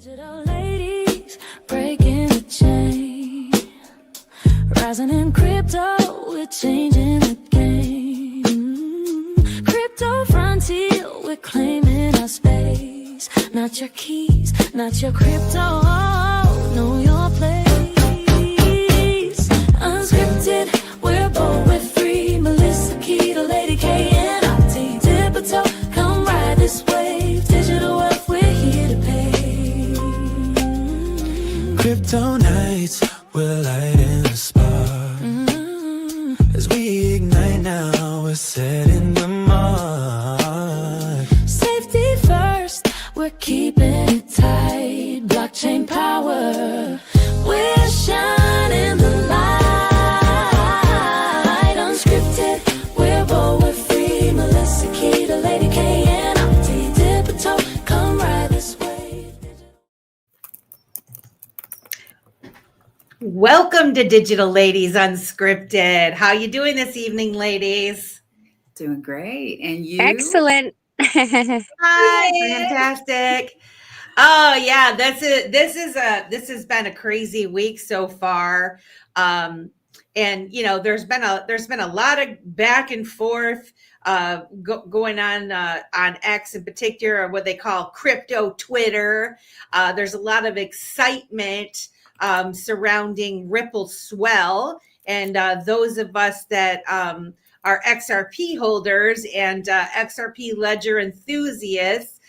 Digital ladies breaking the chain, rising in crypto, we're changing the game. Crypto frontier, we're claiming our space. Not your keys, not your crypto, know your place. Unscripted, we're bold, we're free. Melissa, Keda, LadyK, and Adena, come ride this wave. Digital wealth, we're here to pay. Crypto nights, we're lighting the spark. As we ignite now, we're setting the mark. Safety first, we're keeping it tight. Blockchain power, we're shining the light. Unscripted, we're bold, we're free. Melissa, Keda, LadyK, and Adena, come ride this wave. Welcome to Digital Ladies Unscripted. How you doing this evening, ladies? Doing great. And you? Excellent. Hi, fantastic. Oh yeah, that's it. This has been a crazy week so far. And you know, there's been a lot of back and forth going on X in particular, what they call crypto Twitter. There's a lot of excitement surrounding Ripple Swell, and those of us that are XRP holders and XRP ledger enthusiasts.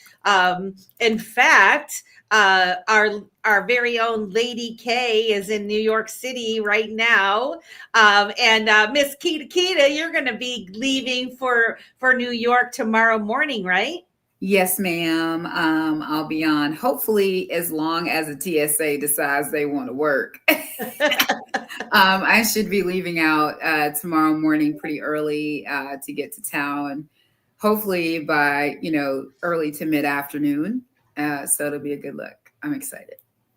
In fact, our very own LadyK is in New York City right now, and Miss Keda, you're going to be leaving for New York tomorrow morning, right? Yes, ma'am. I'll be on hopefully as long as the TSA decides they want to work. I should be leaving out tomorrow morning pretty early to get to town, hopefully by, early to mid-afternoon. So it'll be a good look. I'm excited.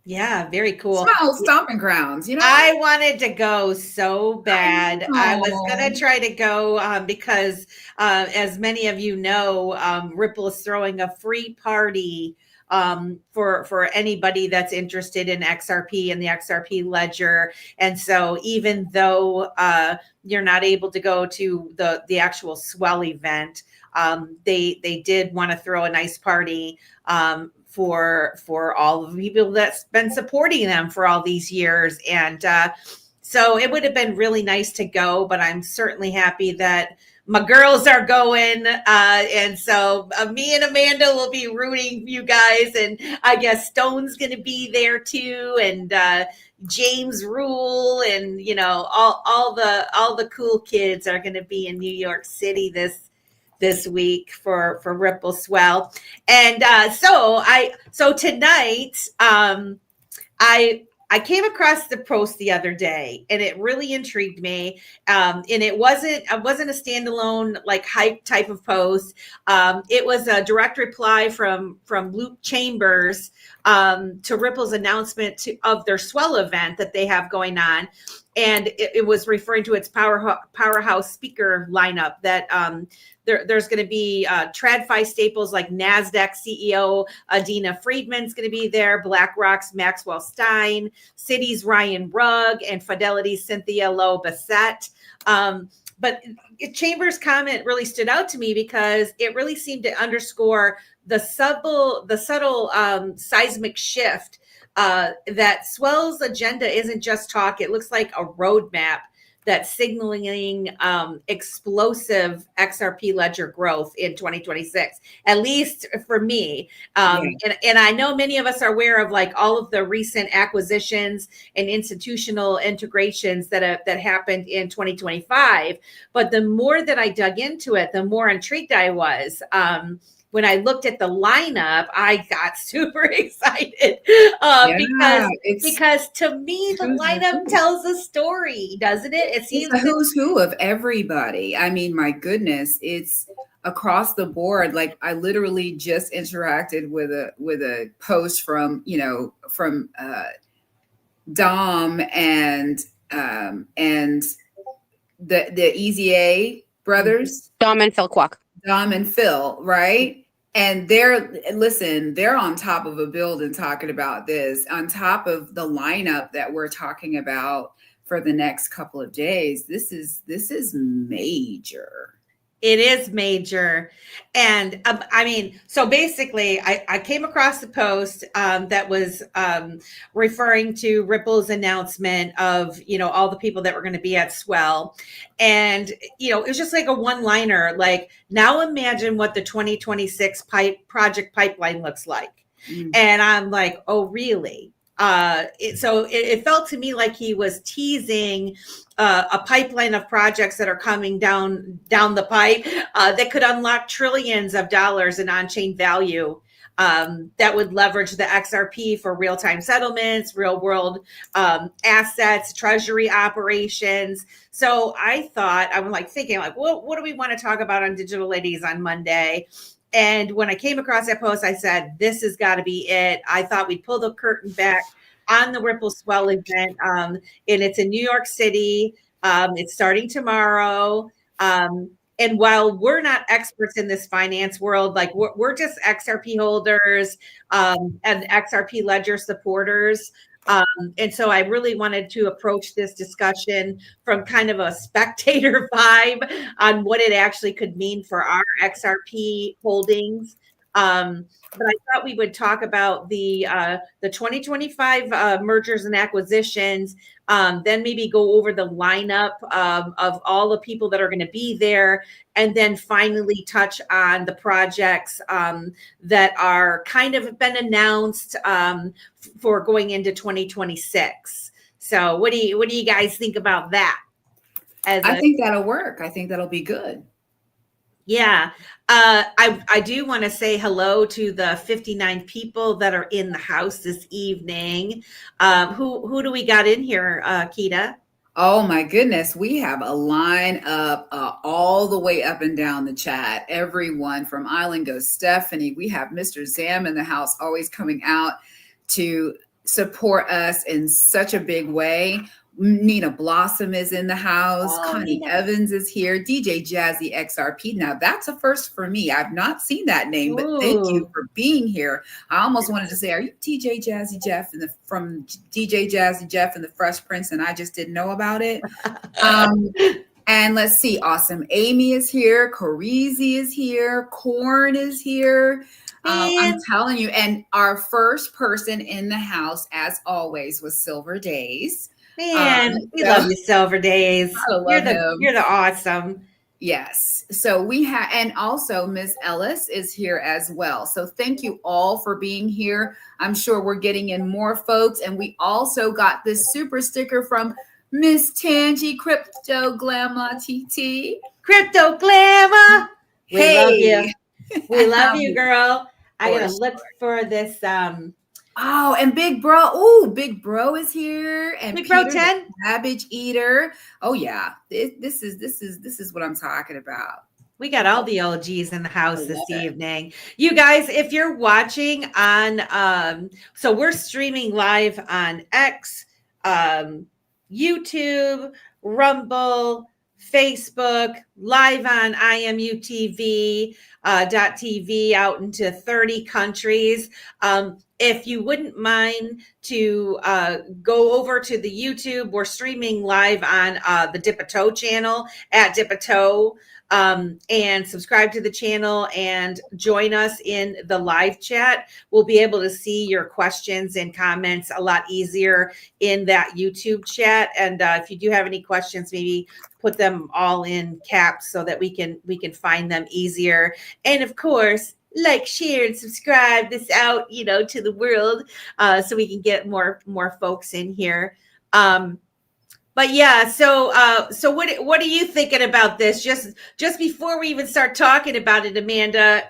Yeah, very cool. Small stomping grounds, I wanted to go so bad. I was going to try to go because, as many of you know, Ripple is throwing a free party for anybody that's interested in XRP and the XRP ledger. And so even though you're not able to go to the actual Swell event, they did want to throw a nice party for all of the people that's been supporting them for all these years. And so it would have been really nice to go, but I'm certainly happy that my girls are going. And so me and Amanda will be rooting you guys. And I guess Stone's going to be there too. And James Rule and, all the cool kids are going to be in New York City this week for Ripple Swell. And so tonight I came across the post the other day and it really intrigued me. And it wasn't a standalone like hype type of post. It was a direct reply from Luke Chambers to Ripple's announcement of their Swell event that they have going on. And it was referring to its powerhouse speaker lineup that there's going to be TradFi staples like Nasdaq CEO Adena Friedman's going to be there, BlackRock's Maxwell Stein, Citi's Ryan Rugg, and Fidelity's Cynthia Bessette. But Chambers' comment really stood out to me because it really seemed to underscore the subtle seismic shift that Swell's agenda isn't just talk. It looks like a roadmap that's signaling explosive XRP ledger growth in 2026, at least for me. And I know many of us are aware of like all of the recent acquisitions and institutional integrations that happened in 2025. But the more that I dug into it, the more intrigued I was. When I looked at the lineup, I got super excited because to me, the lineup tells a story, doesn't it? It seems it's a who's who of everybody. I mean, my goodness, it's across the board. Like I literally just interacted with a post from Dom and the Easy A brothers. Dom and Phil Kwok. Dom and Phil, right? And they're on top of a building talking about this, on top of the lineup that we're talking about for the next couple of days. This is major. It is major. And I mean, so basically, I came across the post that was referring to Ripple's announcement of, all the people that were going to be at Swell. And, it was just like a one-liner, like, now imagine what the 2026 project pipeline looks like. And I'm like, oh, really? It felt to me like he was teasing a pipeline of projects that are coming down the pipe that could unlock trillions of dollars in on-chain value that would leverage the XRP for real-time settlements, real-world assets, treasury operations. So I'm thinking, what do we want to talk about on Digital Ladies on Monday? And when I came across that post, I said, this has got to be it. I thought we'd pull the curtain back on the Ripple Swell event. And it's in New York City. It's starting tomorrow. And while we're not experts in this finance world, like we're just XRP holders and XRP Ledger supporters. And so I really wanted to approach this discussion from kind of a spectator vibe on what it actually could mean for our XRP holdings. But I thought we would talk about the 2025 mergers and acquisitions, then maybe go over the lineup of all the people that are going to be there, and then finally touch on the projects that are kind of been announced for going into 2026. So what do you guys think about that? I think that'll work. I think that'll be good. Yeah. I do want to say hello to the 59 people that are in the house this evening. Who do we got in here, Keda? Oh my goodness. We have a line up all the way up and down the chat. Everyone from Island Goes Stephanie. We have Mr. Zam in the house, always coming out to support us in such a big way. Nina Blossom is in the house. Connie Evans is here. DJ Jazzy XRP. Now that's a first for me. I've not seen that name, but thank you for being here. I almost wanted to say, are you DJ Jazzy Jeff from DJ Jazzy Jeff and the Fresh Prince? And I just didn't know about it. And let's see. Awesome. Amy is here. Corizi is here. Corn is here. I'm telling you. And our first person in the house, as always, was Silver Days. Man, we love you, Silver Days. I love him. You're the awesome. Yes. So we have, and also Ms. Ellis is here as well. So thank you all for being here. I'm sure we're getting in more folks. And we also got this super sticker from Miss Tangi, Crypto Glamma TT. Crypto Glamma. We love you. We love you, girl. I gotta look for this. Oh, and Big Bro. Oh, Big Bro is here. And Big Bro Peter, 10. Cabbage Eater. Oh yeah. This is what I'm talking about. We got all the OGs in the house this evening. You guys, if you're watching on so we're streaming live on X, YouTube, Rumble, Facebook, live on IMUTV .tv out into 30 countries. If you wouldn't mind to go over to the YouTube, we're streaming live on the Dip a Toe channel at Dip a Toe, and subscribe to the channel and join us in the live chat. We'll be able to see your questions and comments a lot easier in that YouTube chat. And if you do have any questions, maybe put them all in caps so that we can find them easier. And of course, like, share, and subscribe this out, to the world, so we can get more folks in here. But yeah, so what are you thinking about this? Just before we even start talking about it, Amanda,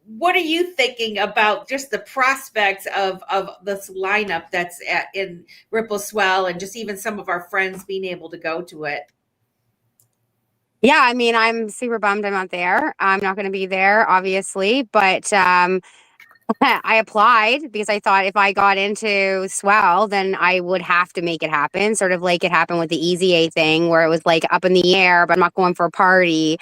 what are you thinking about just the prospects of this lineup that's in Ripple Swell, and just even some of our friends being able to go to it? Yeah, I mean, I'm super bummed I'm not there. I'm not going to be there, obviously, but I applied because I thought if I got into Swell, then I would have to make it happen, sort of like it happened with the Easy A thing, where it was like up in the air, but I'm not going for a party.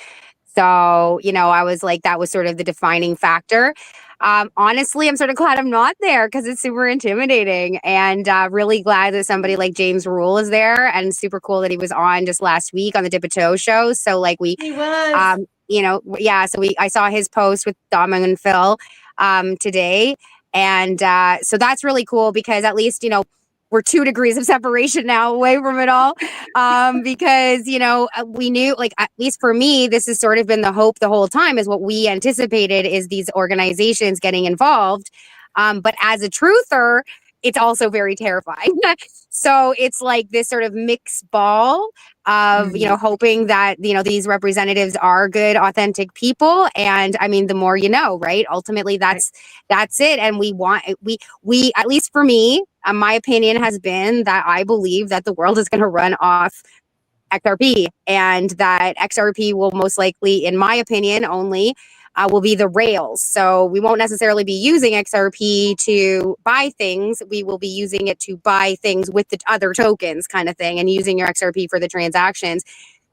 So, I was like, that was sort of the defining factor. Honestly, I'm sort of glad I'm not there because it's super intimidating, and really glad that somebody like James Rule is there, and super cool that he was on just last week on the Dip a Toe show. So like He was. yeah, so I saw his post with Dom and Phil today, and so that's really cool because at least, we're 2 degrees of separation now away from it all. Because, we knew, like, at least for me, this has sort of been the hope the whole time, is what we anticipated is these organizations getting involved. But as a truther, it's also very terrifying. So it's like this sort of mixed ball of, hoping that, these representatives are good, authentic people. And I mean, the more you know, right? Ultimately, that's it. And we, at least for me, my opinion has been that I believe that the world is going to run off XRP, and that XRP will most likely, in my opinion, only will be the rails. So we won't necessarily be using XRP to buy things. We will be using it to buy things with the other tokens, kind of thing, and using your XRP for the transactions.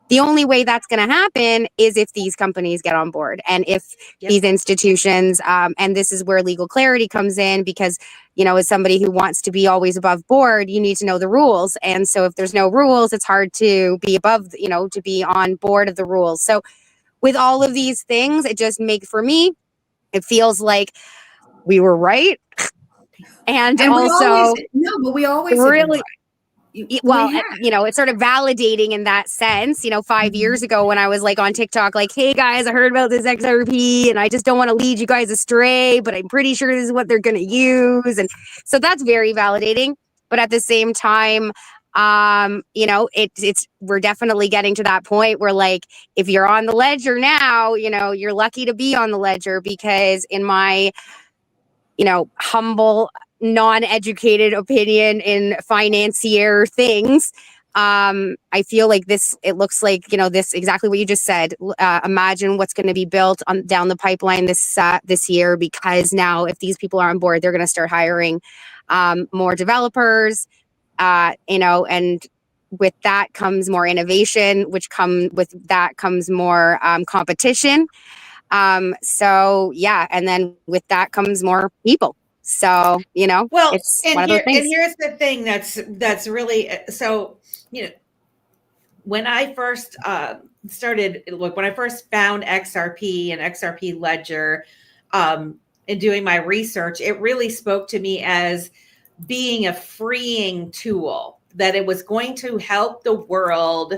The only way that's going to happen is if these companies get on board, and if these institutions, and this is where legal clarity comes in, because, as somebody who wants to be always above board, you need to know the rules. And so if there's no rules, it's hard to be above, to be on board of the rules. So with all of these things, it just for me, it feels like we were right. And also, we always really, well, have. it's sort of validating in that sense. 5 years ago when I was like on TikTok, like, hey guys, I heard about this XRP and I just don't want to lead you guys astray, but I'm pretty sure this is what they're going to use. And so that's very validating. But at the same time, we're definitely getting to that point where, like, if you're on the ledger now, you're lucky to be on the ledger, because in my, humble, non-educated opinion in financier things, I feel like it looks like, this exactly what you just said. Imagine what's going to be built on down the pipeline this year, because now if these people are on board, they're going to start hiring more developers, and with that comes more innovation, with that comes more competition. So yeah, and then with that comes more people. So, Well, it's and one of those things. And here's the thing that's really, so, when I first when I first found XRP and XRP Ledger, and doing my research, it really spoke to me as being a freeing tool, that it was going to help the world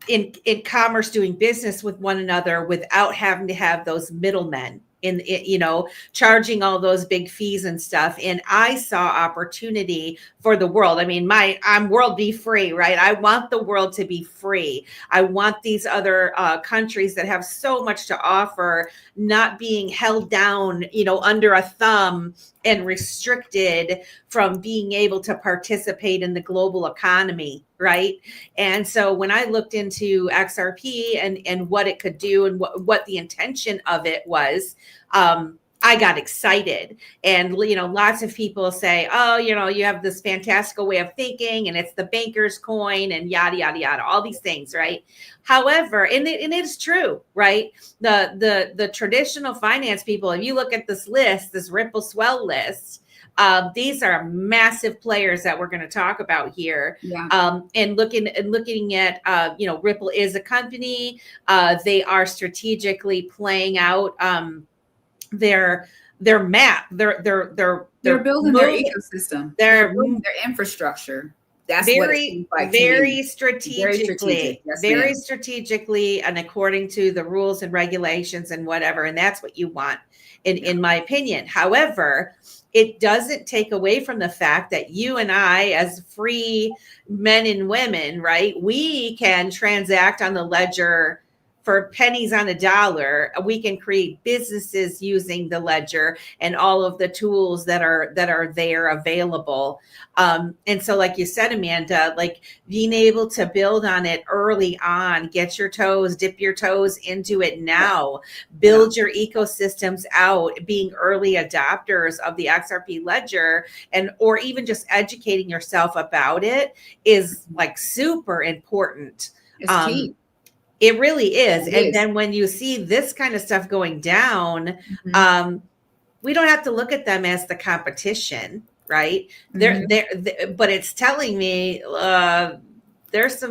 in commerce, doing business with one another without having to have those middlemen charging all those big fees and stuff. And I saw opportunity for the world. I mean, I'm world be free, right? I want the world to be free. I want these other countries that have so much to offer not being held down, under a thumb and restricted from being able to participate in the global economy, right? And so when I looked into XRP and what it could do and what the intention of it was, I got excited. And, lots of people say, oh, you have this fantastical way of thinking and it's the banker's coin and yada, yada, yada, all these things, right? However, and it is true, right? The traditional finance people, if you look at this list, this Ripple Swell list, these are massive players that we're going to talk about here. Yeah. And looking at, Ripple is a company. They are strategically playing out their map. They're building their ecosystem. They're building their infrastructure. That's very, what it seems like very strategically, Yes, very strategically, and according to the rules and regulations and whatever. And that's what you want, in my opinion. However, it doesn't take away from the fact that you and I, as free men and women, right, we can transact on the ledger for pennies on a dollar. We can create businesses using the ledger and all of the tools that are there available. And so, like you said, Amanda, like being able to build on it early on, dip your toes into it now, build your ecosystems out, being early adopters of the XRP ledger, or even just educating yourself about it is like super important. It's key. It really is. It And is. then when you see this kind of stuff going down, Mhm. we don't have to look at them as the competition, right? Mhm. But it's telling me there's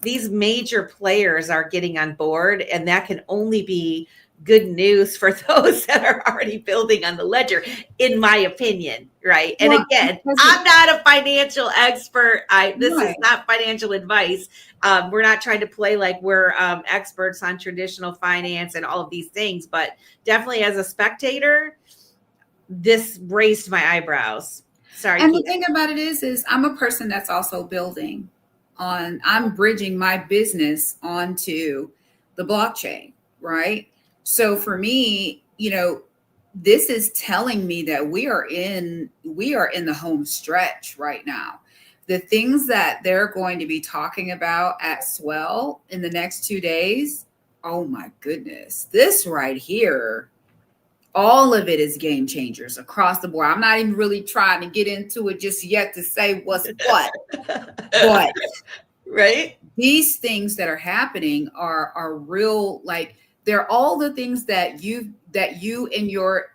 these major players are getting on board, and that can only be good news for those that are already building on the ledger, in my opinion, right? And Well, again, because I'm not a financial expert. This is right. not financial advice. We're not trying to play like we're experts on traditional finance and all of these things, but definitely as a spectator, this raised my eyebrows. Sorry, And the Keda. thing about it is I'm a person that's also building on, I'm bridging my business onto the blockchain, right? So for me, this is telling me that we are in the home stretch right now. The things that they're going to be talking about at Swell in the next 2 days, oh my goodness, this right here, all of it is game changers across the board. I'm not even really trying to get into it just yet to say what's what, but Right? these things that are happening are real. Like, they're all the things that you in your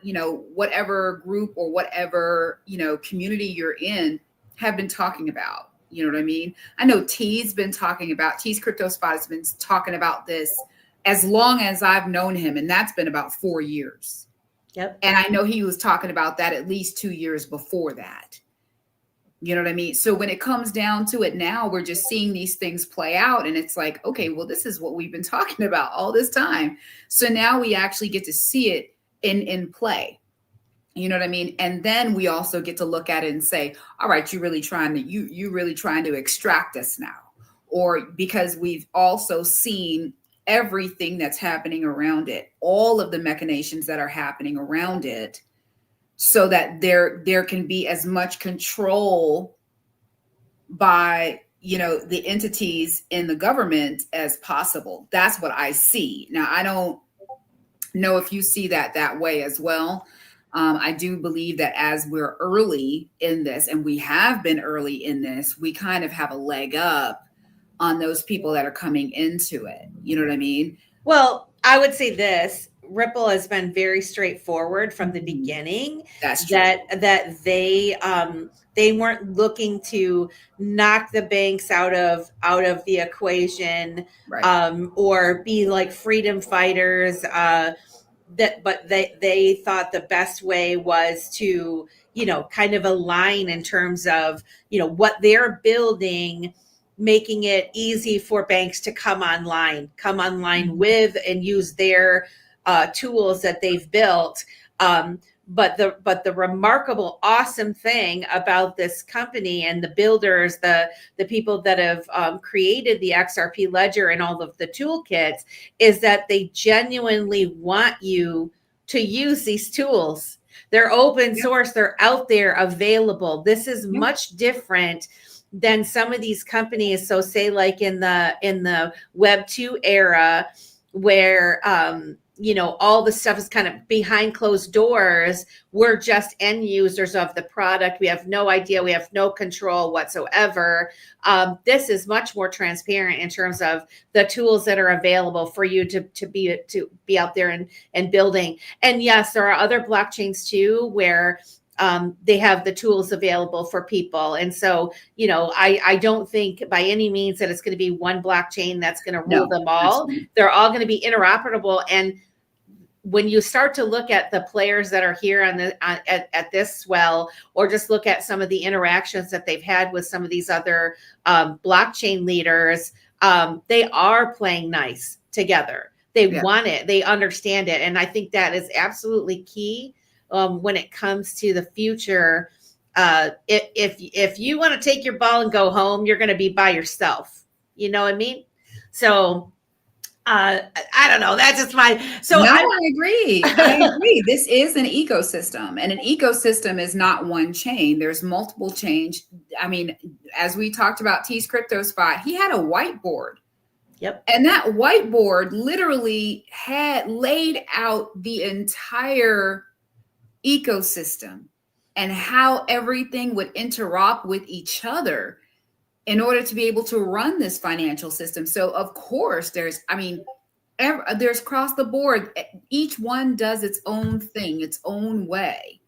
whatever group or whatever community you're in have been talking about. You know what I mean? I know Tease Crypto Spot has been talking about this as long as I've known him, and that's been about 4 years. Yep. And I know he was talking about that at least 2 years before that. You know what I mean? So when it comes down to it now, we're just seeing these things play out. And it's like, okay, well, this is what we've been talking about all this time. So now we actually get to see it in play. You know what I mean? And then we also get to look at it and say, all right, you really trying to extract us now. Or because we've also seen everything that's happening around it, all of the machinations that are happening around it, so that there can be as much control by the entities in the government as possible. That's what I see. Now, I don't know if you see that way as well. I do believe that as we're early in this, and we have been early in this, we kind of have a leg up on those people that are coming into it. You know what I mean? Well, I would say this. Ripple has been very straightforward from the beginning. That's true. That they weren't looking to knock the banks out of the equation, Right. or be like freedom fighters. But they thought the best way was to kind of align in terms of what they're building, making it easy for banks to come online with and use their tools that they've built. But the remarkable, awesome thing about this company and the builders, the people that have created the XRP ledger and all of the toolkits, is that they genuinely want you to use these tools. They're open source. They're out there available. This is much different than some of these companies. So say like in the Web 2 era, where all the stuff is kind of behind closed doors. We're just end users of the product. We have no idea. We have no control whatsoever. This is much more transparent in terms of the tools that are available for you to be out there and building. And yes, there are other blockchains too, where they have the tools available for people. And so, I don't think by any means that it's going to be one blockchain that's going to rule them all. Absolutely. They're all going to be interoperable. And when you start to look at the players that are here at this Swell, or just look at some of the interactions that they've had with some of these other blockchain leaders, they are playing nice together. They want it. They understand it. And I think that is absolutely key when it comes to the future. If you want to take your ball and go home, you're going to be by yourself. You know what I mean? So I don't know. That's just my. So I agree. I agree. This is an ecosystem, and an ecosystem is not one chain. There's multiple chains. I mean, as we talked about Tease Crypto Spot, he had a whiteboard. Yep. And that whiteboard literally had laid out the entire ecosystem and how everything would interop with each other. in order to be able to run this financial system. So of course there's across the board, each one does its own thing, its own way.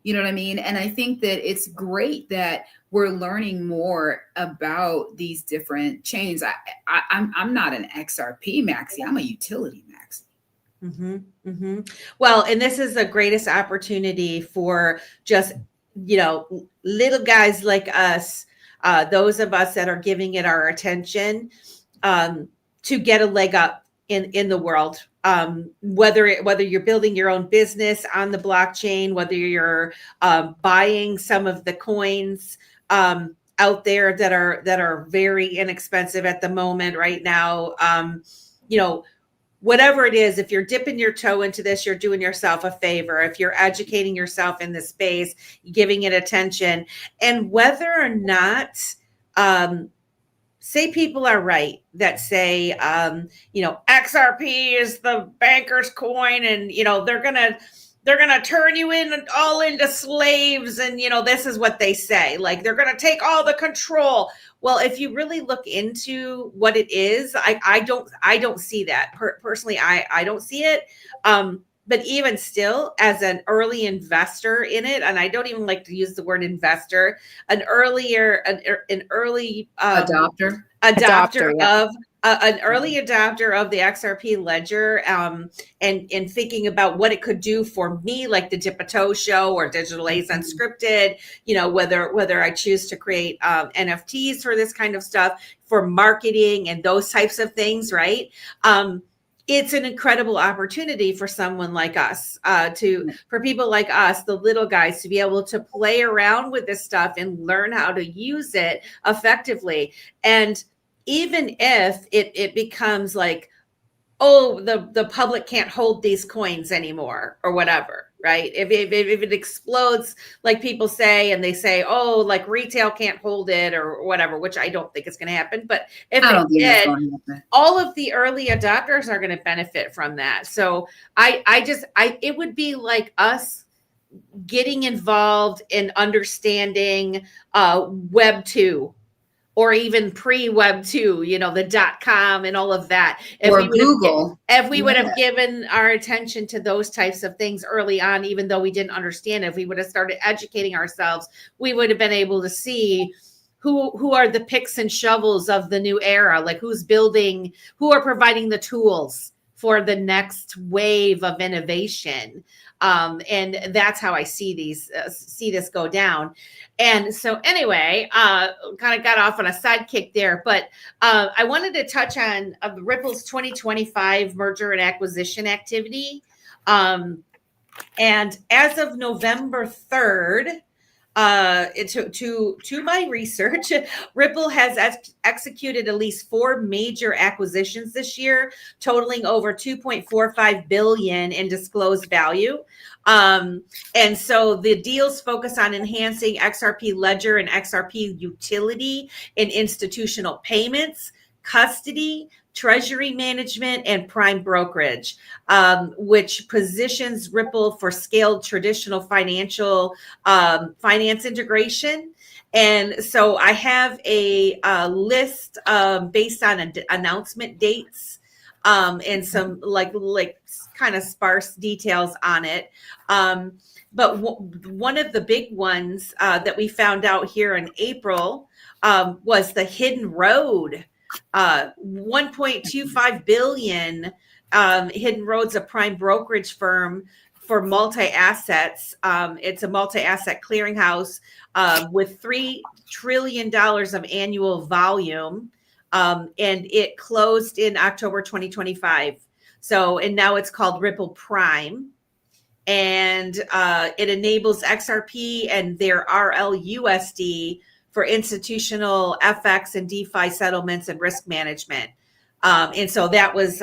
You know what I mean? And I think that it's great that we're learning more about these different chains. I'm not an XRP maxi, I'm a utility maxi. Mm-hmm, mm-hmm. Well, and this is the greatest opportunity for just, little guys like us, those of us that are giving it our attention, to get a leg up in the world. Whether you're building your own business on the blockchain, whether you're buying some of the coins out there that are very inexpensive at the moment right now, whatever it is, if you're dipping your toe into this, you're doing yourself a favor. If you're educating yourself in this space, giving it attention, and whether or not, say people are right that say, XRP is the banker's coin, and they're gonna turn you all into slaves, and this is what they say, like they're gonna take all the control. Well, if you really look into what it is, I don't see that personally. I don't see it. But even still, as an early investor in it, and I don't even like to use the word investor, an early Adopter of an early adopter of the XRP ledger, and thinking about what it could do for me, like the Dip a Toe show or Digital Ladies Unscripted, whether I choose to create NFTs for this kind of stuff, for marketing and those types of things, right? It's an incredible opportunity for someone like us, for people like us, the little guys, to be able to play around with this stuff and learn how to use it effectively. And even if it becomes like, oh, the public can't hold these coins anymore or whatever, right? If it explodes, like people say, and they say, oh, like retail can't hold it or whatever, which I don't think is going to happen. But if it did, all of the early adopters are going to benefit from that. So it would be like us getting involved in understanding Web 2. Or even pre-Web 2, the .com and all of that. Or Google. If we would have given our attention to those types of things early on, even though we didn't understand it, if we would have started educating ourselves, we would have been able to see who are the picks and shovels of the new era, like who are providing the tools for the next wave of innovation. And that's how I see this go down. And so anyway, kind of got off on a sidekick there, but I wanted to touch on Ripple's 2025 merger and acquisition activity. And as of November 3rd, to my research, Ripple has executed at least 4 major acquisitions this year, totaling over $2.45 billion in disclosed value. And so the deals focus on enhancing XRP ledger and XRP utility in institutional payments, custody, treasury management, and prime brokerage, which positions Ripple for scaled traditional finance integration. And so I have a list based on announcement dates, and some like kind of sparse details on it. But one of the big ones that we found out here in April was the Hidden Road. 1.25 billion. Hidden Road's a prime brokerage firm for multi-assets. It's a multi-asset clearinghouse with $3 trillion of annual volume. And it closed in October 2025. And now it's called Ripple Prime. And it enables XRP and their RLUSD for institutional FX and DeFi settlements and risk management. And so that was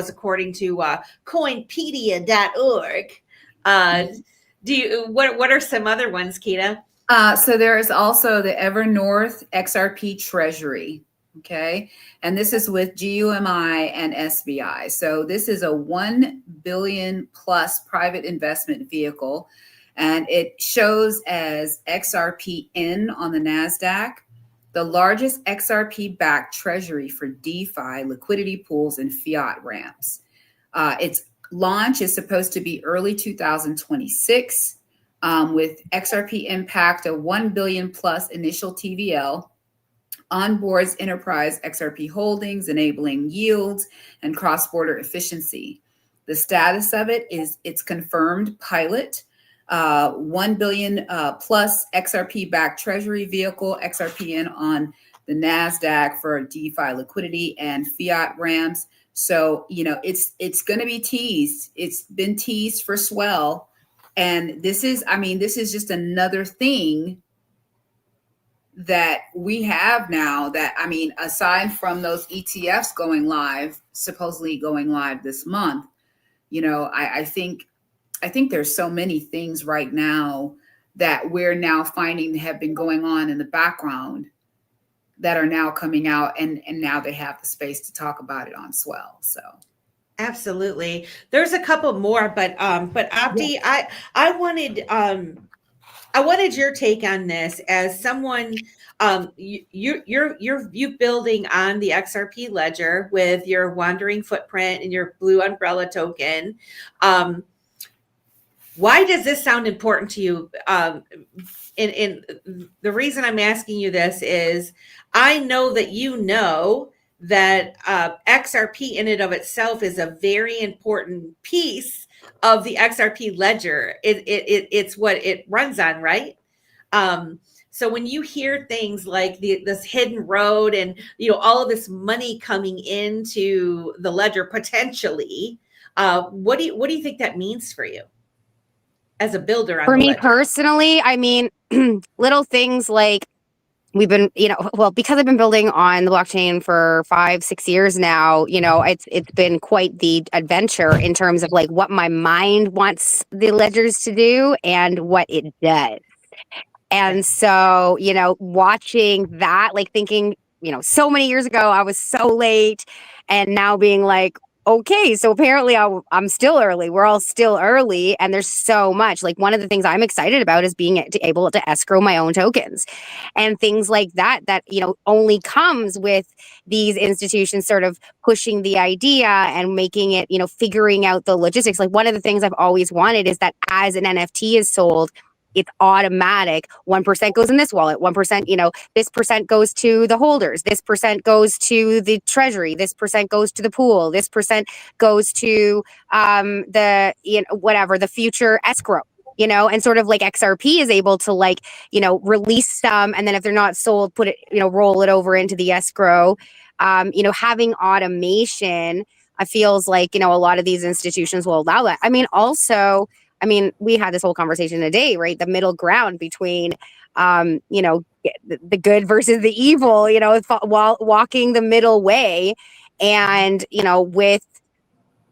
according to coinpedia.org. What are some other ones, Keda? So there is also the Evernorth XRP Treasury. Okay. And this is with GUMI and SBI. So this is a $1 billion plus private investment vehicle. And it shows as XRPN on the Nasdaq. the largest XRP-backed treasury for DeFi, liquidity pools, and fiat ramps. Its launch is supposed to be early 2026, with XRP Impact, a 1 billion plus initial TVL, onboards enterprise XRP holdings, enabling yields and cross-border efficiency. The status of it is it's confirmed pilot, 1 billion plus XRP-backed treasury vehicle, XRPN on the Nasdaq for DeFi liquidity and fiat ramps. So, it's going to be teased. It's been teased for Swell. And this is just another thing that we have now that, aside from those ETFs going live, supposedly going live this month, I think there's so many things right now that we're now finding have been going on in the background that are now coming out, and now they have the space to talk about it on Swell. So absolutely, there's a couple more, but Abdi, yeah. I wanted your take on this as someone. You're building on the XRP ledger with your wandering footprint and your blue umbrella token. Why does this sound important to you? And the reason I'm asking you this is I know that XRP in and of itself is a very important piece of the XRP ledger. It's what it runs on, right? So when you hear things like this hidden road and all of this money coming into the ledger potentially, what do you think that means for you as a builder on for the me ledger? Personally, little things like we've been, because I've been building on the blockchain for 5-6 years now, it's been quite the adventure in terms of like what my mind wants the ledgers to do and what it does. And so, watching that, like thinking, so many years ago, I was so late, and now being like, okay, so apparently I'm still early. We're all still early. And there's so much. Like, one of the things I'm excited about is being able to escrow my own tokens and things like that, only comes with these institutions sort of pushing the idea and making it, figuring out the logistics. Like, one of the things I've always wanted is that as an NFT is sold, it's automatic. 1% goes in this wallet. 1%, this percent goes to the holders. This percent goes to the treasury. This percent goes to the pool. This percent goes to the future escrow. And sort of like XRP is able to release some, and then if they're not sold, put it, roll it over into the escrow. Having automation, I feels like, a lot of these institutions will allow that. We had this whole conversation today, right? The middle ground between, the good versus the evil, while walking the middle way. And,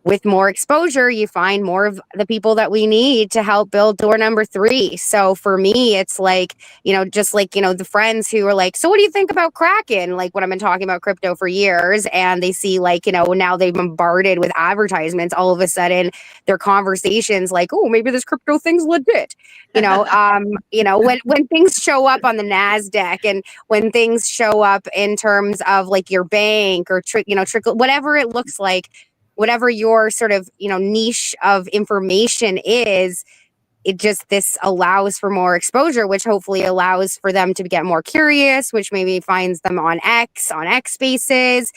with more exposure, you find more of the people that we need to help build door number 3. So for me, it's like, just like, the friends who are like, so what do you think about Kraken? Like, when I've been talking about crypto for years, and they see now they've bombarded with advertisements, all of a sudden their conversations like, oh, maybe this crypto thing's legit. When things show up on the Nasdaq, and when things show up in terms of like your bank or trickle, whatever it looks like, whatever your sort of, niche of information is, this allows for more exposure, which hopefully allows for them to get more curious, which maybe finds them on X Spaces,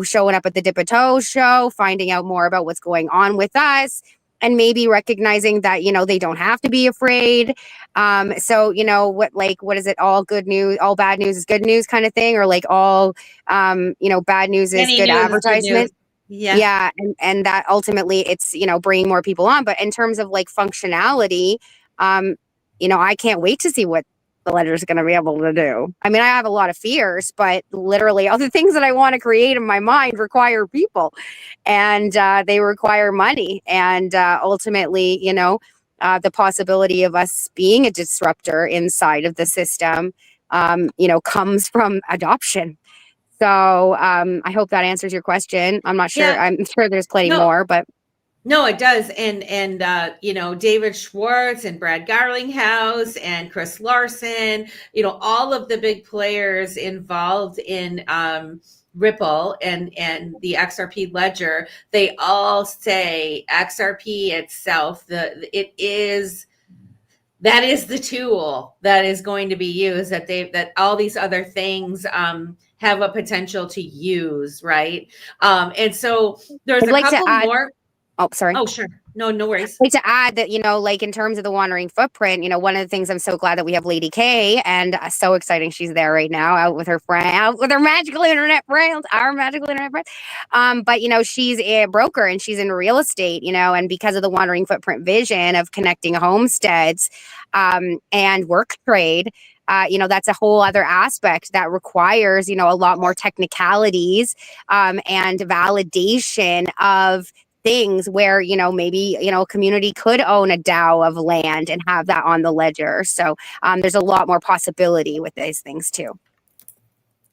showing up at the Dipito show, finding out more about what's going on with us, and maybe recognizing that, they don't have to be afraid. So, what is it? All good news, all bad news is good news kind of thing, or like all, bad news is good advertisement. Yeah. And that ultimately it's, bringing more people on. But in terms of like functionality, I can't wait to see what the ledger is going to be able to do. I have a lot of fears, but literally all the things that I want to create in my mind require people, and they require money. And ultimately, the possibility of us being a disruptor inside of the system, comes from adoption. So I hope that answers your question. I'm not sure. Yeah. I'm sure there's plenty more, but No, it does. And David Schwartz and Brad Garlinghouse and Chris Larson, all of the big players involved in Ripple and the XRP ledger, they all say XRP itself, that is the tool that is going to be used, that all these other things have a potential to use, right? And so there's I'd a like to couple add- more. Oh, sorry. Oh, sure. No worries. Like to add that, like in terms of the wandering footprint, one of the things I'm so glad that we have LadyK, and so exciting she's there right now, out with her friend, out with her magical internet friends, our magical internet friends. But she's a broker and she's in real estate, and because of the wandering footprint vision of connecting homesteads and work trade. That's a whole other aspect that requires, a lot more technicalities and validation of things where, maybe, a community could own a DAO of land and have that on the ledger. So there's a lot more possibility with these things too.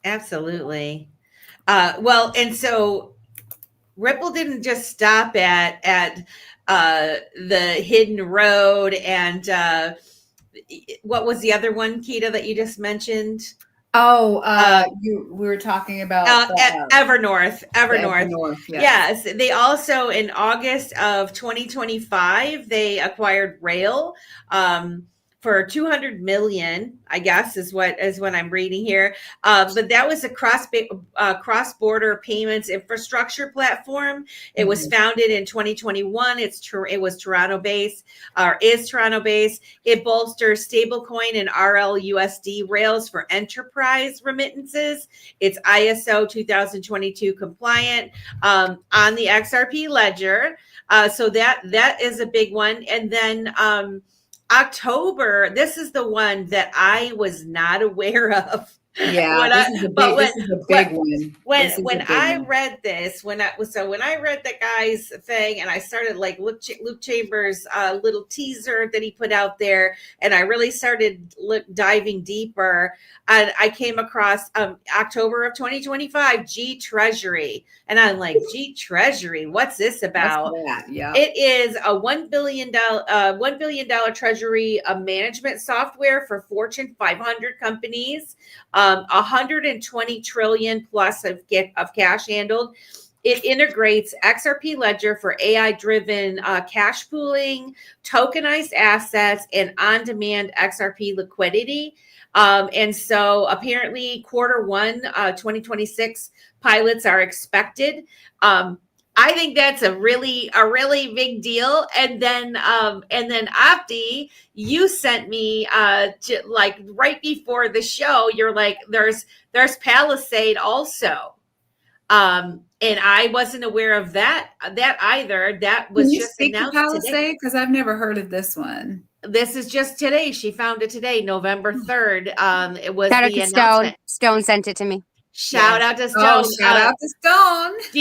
Absolutely. Well, and so Ripple didn't just stop at the hidden road and what was the other one, Keda, that you just mentioned? We were talking about Evernorth. Yes. They also, in August of 2025, they acquired Rail for 200 million, I guess is what I'm reading here. But that was a cross-border payments infrastructure platform. It was founded in 2021. It was Toronto-based, or is Toronto-based. It bolsters stablecoin and RLUSD rails for enterprise remittances. It's ISO 2022 compliant on the XRP ledger. So that is a big one. And then October, this is the one that I was not aware of. Yeah, this is a big one. When I read this, when I read the guy's thing, and I started like Luke Chambers' little teaser that he put out there, and I really started diving deeper, and I came across October of 2025 GTreasury, and I'm like, GTreasury, what's this about? Yeah, it is a $1 billion treasury management software for Fortune 500 companies. 120 trillion plus of cash handled. It integrates XRP Ledger for AI-driven cash pooling, tokenized assets, and on-demand XRP liquidity. And so apparently Q1 2026 pilots are expected. I think that's a really big deal. And then Opti, you sent me like right before the show, you're like, there's Palisade also. And I wasn't aware of that either. That was just announced Palisade, because I've never heard of this one. This is just today. She found it today, November 3rd. It was Shout out the to announcement. Stone sent it to me. Shout out to Stone. Oh, shout out to Stone. Do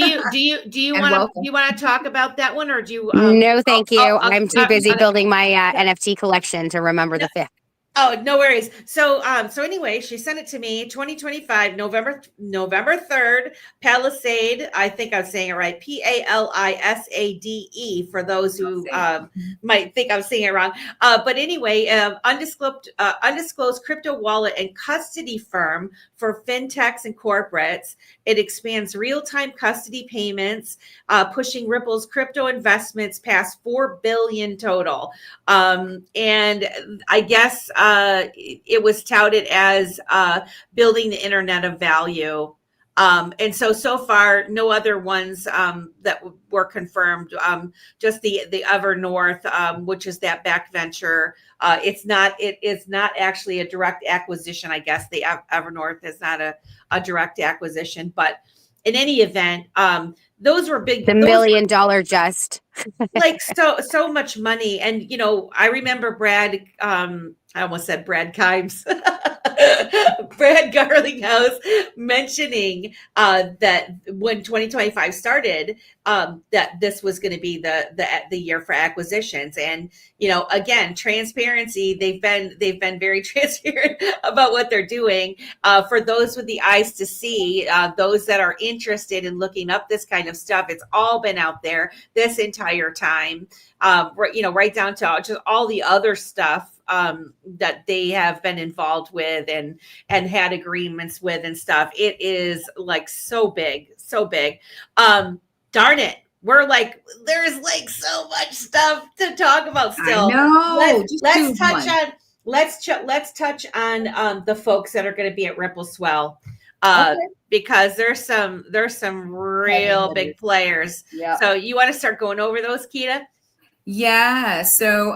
you want to talk about that one, or do you? No, thank you. I'm too busy building my NFT collection to remember the 5th. Oh, no worries. So anyway, she sent it to me, 2025, November 3rd, Palisade. I think I'm saying it right. PALISADE for those who might think I'm saying it wrong. But anyway, undisclosed crypto wallet and custody firm for fintechs and corporates. It expands real-time custody payments, pushing Ripple's crypto investments past 4 billion total. And I guess it was touted as building the internet of value. And so far, no other ones that were confirmed. Just the Evernorth, which is that back venture. It is not actually a direct acquisition. I guess the Evernorth is not a direct acquisition, but in any event, those were big. The $1 million just like so much money. And I remember Brad. I almost said Brad Kimes. Brad Garlinghouse mentioning that when 2025 started, that this was going to be the year for acquisitions. And again, transparency. They've been very transparent about what they're doing. For those with the eyes to see, those that are interested in looking up this kind of stuff, it's all been out there this entire time. Right down to just all the other stuff that they have been involved with and had agreements with and stuff. It is like so big. Darn it. There's like so much stuff to talk about still. I know. Let's touch on the folks that are going to be at Ripple Swell. Okay. Because there's some real big players. Yeah. So you want to start going over those, Keda? Yeah. So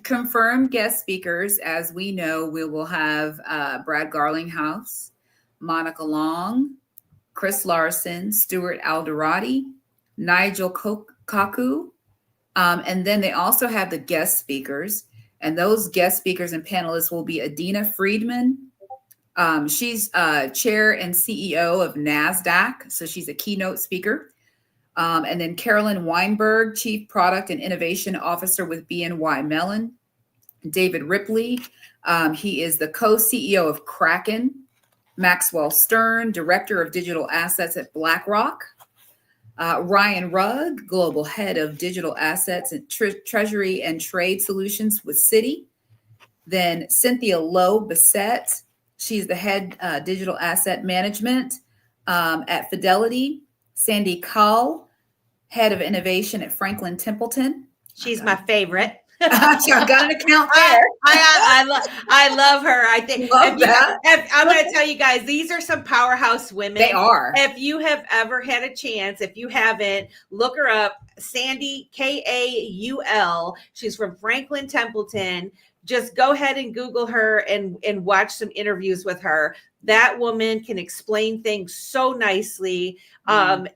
confirmed guest speakers, as we know, we will have Brad Garlinghouse, Monica Long, Chris Larson, Stuart Alderati, Nigel Kaku. And then they also have the guest speakers. And those guest speakers and panelists will be Adena Friedman. She's chair and CEO of Nasdaq. So she's a keynote speaker. And then Carolyn Weinberg, Chief Product and Innovation Officer with BNY Mellon. David Ripley, he is the co-CEO of Kraken. Maxwell Stern, Director of Digital Assets at BlackRock. Ryan Rugg, Global Head of Digital Assets and Treasury and Trade Solutions with Citi. Then Cynthia Bessette, she's the Head Digital Asset Management at Fidelity. Sandy Call, Head of Innovation at Franklin Templeton. She's my favorite. I've got an account there. I love her. I think I'm going to tell you guys, these are some powerhouse women. They are. If you have ever had a chance, if you haven't, look her up. Sandy, Kaul. She's from Franklin Templeton. Just go ahead and Google her and watch some interviews with her. That woman can explain things so nicely. I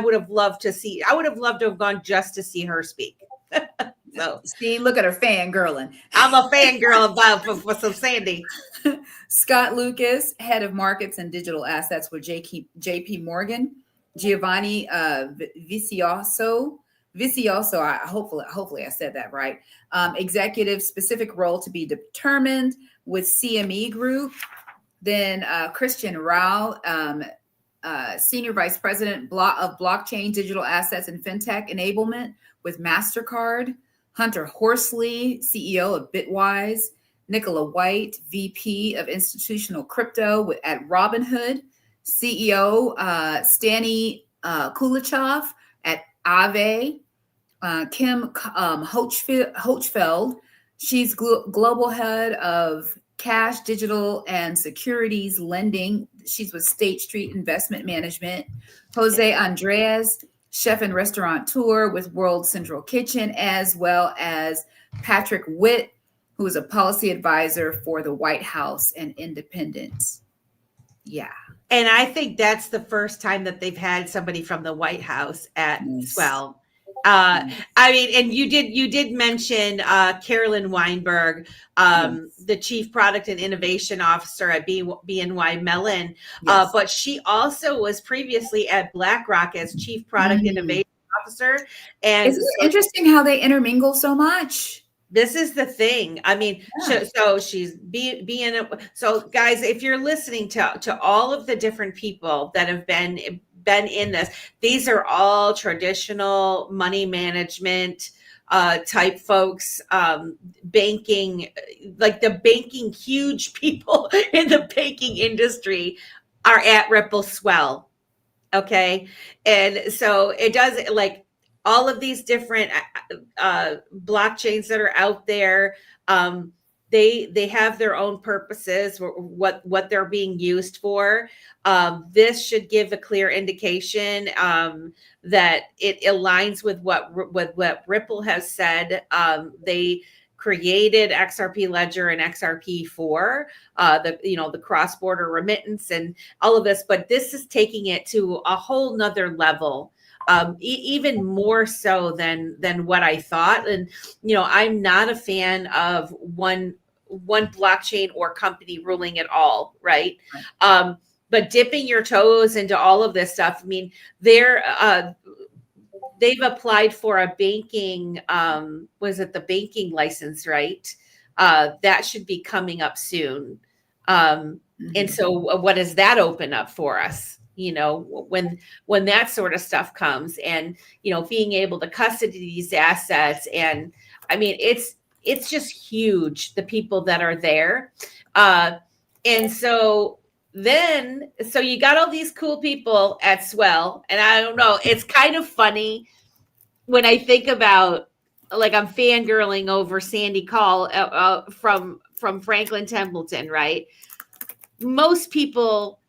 would have loved to have gone just to see her speak. So see, look at her fangirling. I'm a fangirl about for some Sandy. Scott Lucas, Head of Markets and Digital Assets with JP Morgan. Giovanni Vicioso, hopefully I said that right. Executive specific role to be determined with CME Group. Then Christian Rao, Senior Vice President of Blockchain, Digital Assets and FinTech Enablement with MasterCard. Hunter Horsley, CEO of Bitwise. Nicola White, VP of Institutional Crypto at Robinhood. CEO Stani Kulichov at Aave. Kim Hochfeld, she's global head of cash, digital, and securities lending. She's with State Street Investment Management. Jose Andres, chef and restaurateur with World Central Kitchen, as well as Patrick Witt, who is a policy advisor for the White House and Independence. Yeah. And I think that's the first time that they've had somebody from the White House at Swell. I mean, and you did mention Carolyn Weinberg, the Chief Product and Innovation Officer at BNY Mellon, but she also was previously at BlackRock as Chief Product Innovation Officer. And isn't it interesting how they intermingle so much? This is the thing. I mean, so she's so guys, if you're listening to all of the different people that have been in this, these are all traditional money management type folks, banking, like the banking, huge people in the banking industry are at Ripple Swell. Okay. And so it does, like, all of these different blockchains that are out there, they have their own purposes, what they're being used for. This should give a clear indication that it aligns with what Ripple has said. They created XRP Ledger and XRP4, the cross-border remittance and all of this, but this is taking it to a whole nother level. Even more so than what I thought. And, I'm not a fan of one blockchain or company ruling it all, right? but dipping your toes into all of this stuff. I mean, they've applied for a banking, was it the banking license, right? That should be coming up soon. And so what does that open up for us? You know, when that sort of stuff comes, and, you know, being able to custody these assets. And I mean, it's just huge, the people that are there. And so you got all these cool people at Swell, and I don't know, it's kind of funny when I think about, like, I'm fangirling over Sandy Call from Franklin Templeton, right? Most people,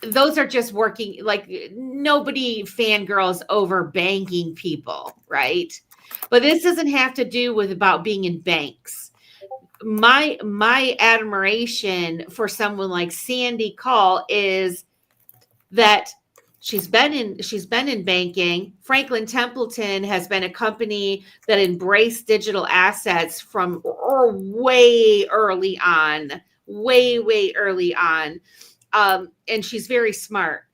those are just working, like, nobody fangirls over banking people, right? But this doesn't have to do with about being in banks. My admiration for someone like Sandy Call is that she's been in banking. Franklin Templeton has been a company that embraced digital assets from way early on. And she's very smart.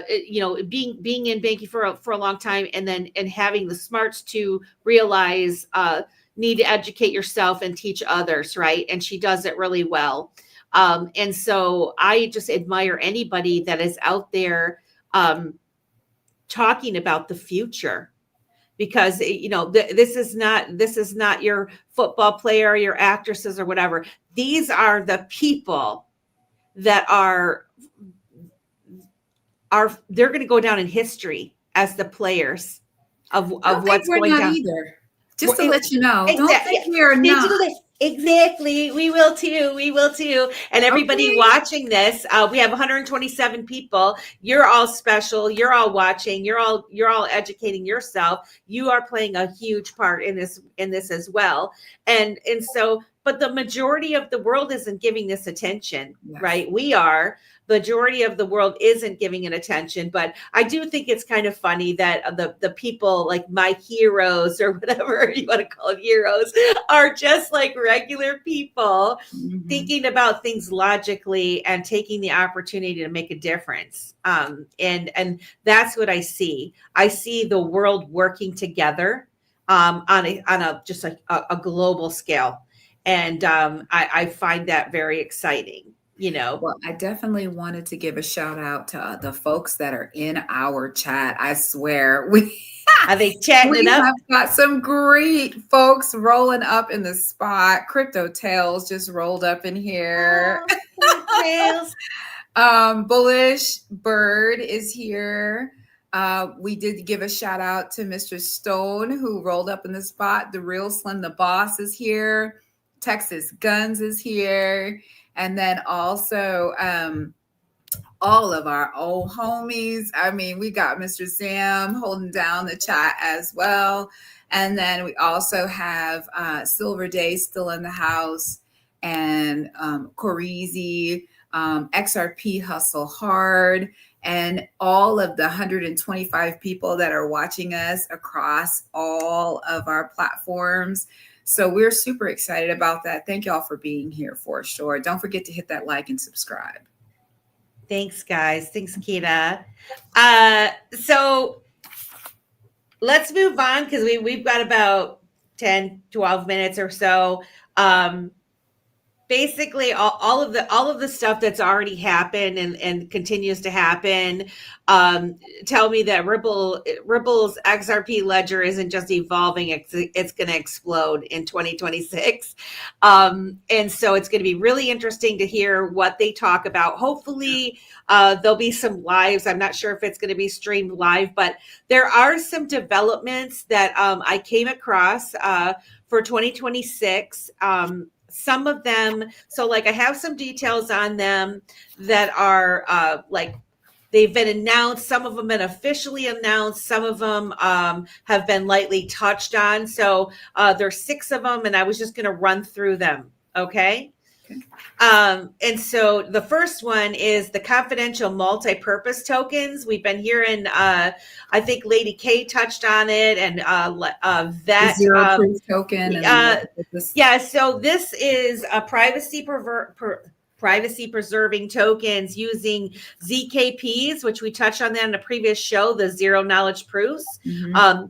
You know, being in banking for a long time, and having the smarts to realize need to educate yourself and teach others, right? And she does it really well. And so I just admire anybody that is out there talking about the future, because, you know, this is not your football player or your actresses or whatever. These are the people that they're going to go down in history as the players of what's going down. Either. Just to let you know, don't think we're not. Exactly. We will too. And everybody watching this, we have 127 people. You're all special. You're all watching. You're all educating yourself. You are playing a huge part in this as well. And so, but the majority of the world isn't giving this attention, right? We are. Majority of the world isn't giving it attention, but I do think it's kind of funny that the people, like my heroes or whatever you want to call them, heroes, are just like regular people thinking about things logically and taking the opportunity to make a difference. And that's what I see. I see the world working together on a just a global scale, and I find that very exciting. You know, well, I definitely wanted to give a shout out to the folks that are in our chat. I swear, are they chatting it up? I've got some great folks rolling up in the spot. Crypto Tales just rolled up in here. Bullish Bird is here. We did give a shout out to Mr. Stone, who rolled up in the spot. The Real Slim, the Boss, is here. Texas Guns is here. And then also all of our old homies. I mean, we got Mr. Sam holding down the chat as well. And then we also have Silver Day still in the house, and Corizi, XRP Hustle Hard, and all of the 125 people that are watching us across all of our platforms. So we're super excited about that. Thank y'all for being here for sure. Don't forget to hit that like and subscribe. Thanks, guys. Thanks, Keda. So let's move on, because we've got about 10, 12 minutes or so. Basically, all of the stuff that's already happened and continues to happen. Tell me that Ripple's XRP ledger isn't just evolving; it's going to explode in 2026. And so it's going to be really interesting to hear what they talk about. Hopefully, there'll be some lives. I'm not sure if it's going to be streamed live, but there are some developments that I came across for 2026. Some of them, so like I have some details on them that are like they've been announced. Some of them have been officially announced. Some of them have been lightly touched on. So there's 6 of them, and I was just going to run through them. Okay. And so the first one is the confidential multi-purpose tokens. We've been hearing, I think LadyK touched on it, and that zero proof token. Yeah. So this is a privacy privacy preserving tokens using ZKPs, which we touched on that in a previous show, the zero knowledge proofs,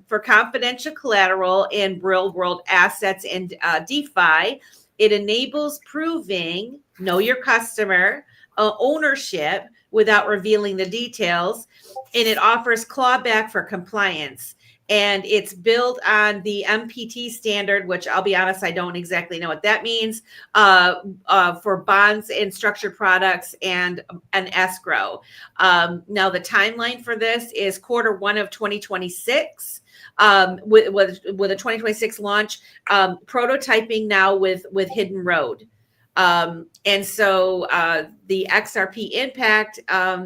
for confidential collateral and real world assets and DeFi. It enables proving know your customer ownership without revealing the details, and it offers clawback for compliance. And it's built on the MPT standard, which I'll be honest, I don't exactly know what that means, for bonds and structured products and an escrow. Now, the timeline for this is Q1 of 2026. With a 2026 launch, prototyping now with Hidden Road. And so the XRP impact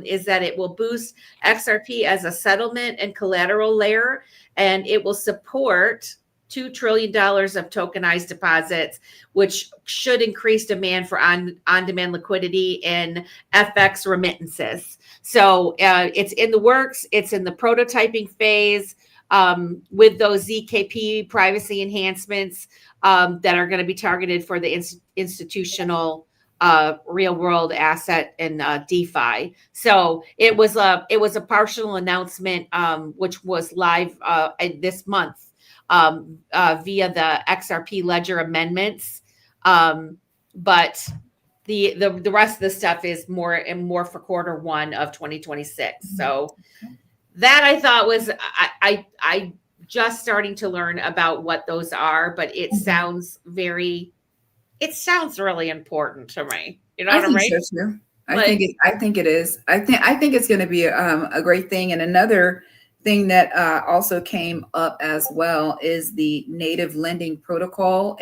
is that it will boost XRP as a settlement and collateral layer, and it will support $2 trillion of tokenized deposits, which should increase demand for on-demand liquidity and FX remittances. So it's in the works. It's in the prototyping phase with those ZKP privacy enhancements that are going to be targeted for the institutional real world asset and DeFi. So it was a partial announcement, which was live this month via the XRP ledger amendments. But the rest of the stuff is more and more for Q1 of 2026. So that I thought was I just starting to learn about what those are, but it sounds really important to me. You know what I mean? So too. I think it is. I think it's going to be a great thing. And another thing that also came up as well is the native lending protocol